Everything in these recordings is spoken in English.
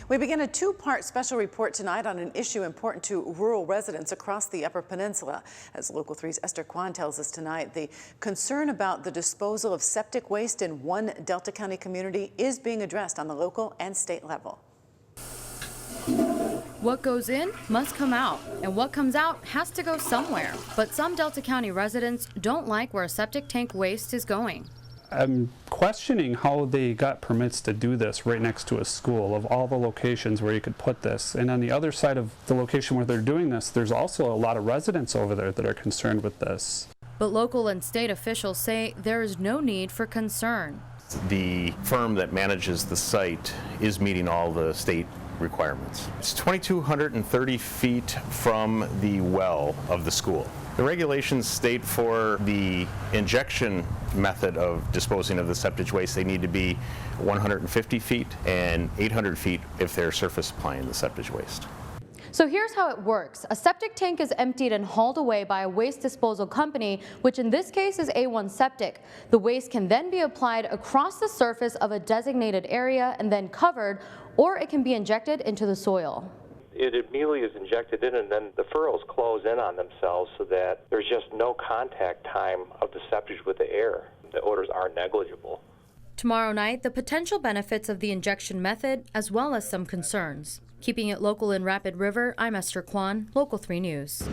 We begin a two-part special report tonight on an issue important to rural residents across the Upper Peninsula. As Local 3's Esther Kwan tells us tonight, the concern about the disposal of septic waste in one Delta County community is being addressed on the local and state level. What goes in must come out, and what comes out has to go somewhere. But some Delta County residents don't like where septic tank waste is going. I'm questioning how they got permits to do this right next to a school, of all the locations where you could put this. And on the other side of the location where they're doing this, there's also a lot of residents over there that are concerned with this. But local and state officials say there is no need for concern. The firm that manages the site is meeting all the state requirements. It's 2,230 feet from the well of the school. The regulations state for the injection method of disposing of the septic waste, they need to be 150 feet and 800 feet if they're surface applying the septic waste. So here's how it works. A septic tank is emptied and hauled away by a waste disposal company, which in this case is A1 Septic. The waste can then be applied across the surface of a designated area and then covered, or it can be injected into the soil. It immediately is injected in, and then the furrows close in on themselves so that there's just no contact time of the septic with the air. The odors are negligible. Tomorrow night, the potential benefits of the injection method, as well as some concerns. Keeping it local in Rapid River, I'm Esther Kwan, Local 3 News.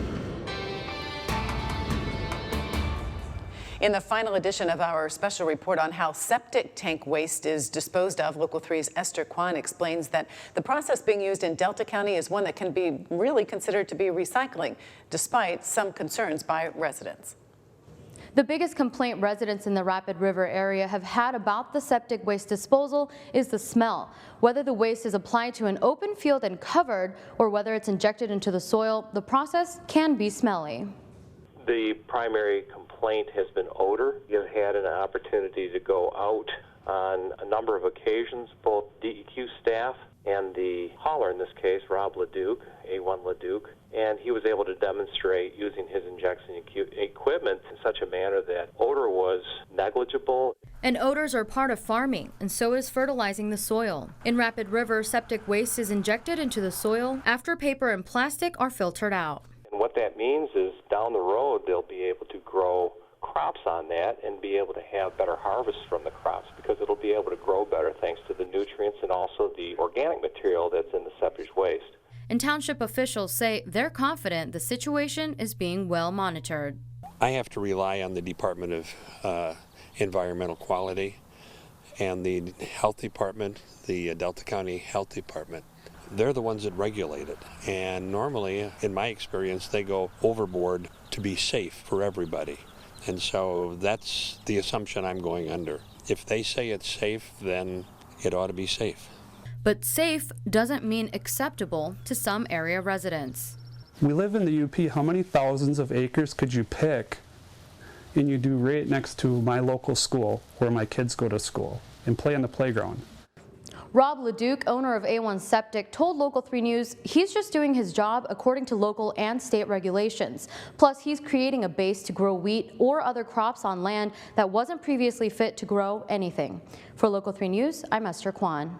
In the final edition of our special report on how septic tank waste is disposed of, Local 3's Esther Kwan explains that the process being used in Delta County is one that can be really considered to be recycling, despite some concerns by residents. The biggest complaint residents in the Rapid River area have had about the septic waste disposal is the smell. Whether the waste is applied to an open field and covered, or whether it's injected into the soil, the process can be smelly. The primary complaint has been odor. You've had an opportunity to go out on a number of occasions, both DEQ staff and the hauler, in this case, Rob Leduc, A1 Leduc, and he was able to demonstrate using his injection equipment in such a manner that odor was negligible. And odors are part of farming, and so is fertilizing the soil. In Rapid River, septic waste is injected into the soil after paper and plastic are filtered out. And what that means is down the road they'll be able to grow crops on that and be able to have better harvests from the crops, because it'll be able to grow better thanks to the nutrients and also the organic material that's in the septic waste. And township officials say they're confident the situation is being well monitored. I have to rely on the Department of Environmental Quality and the Health Department, the Delta County Health Department. They're the ones that regulate it, and normally, in my experience, they go overboard to be safe for everybody. And so that's the assumption I'm going under. If they say it's safe, then it ought to be safe. But safe doesn't mean acceptable to some area residents. We live in the UP. How many thousands of acres could you pick and you do right next to my local school where my kids go to school and play on the playground? Rob Leduc, owner of A1 Septic, told Local 3 News he's just doing his job according to local and state regulations. Plus, he's creating a base to grow wheat or other crops on land that wasn't previously fit to grow anything. For Local 3 News, I'm Esther Kwan.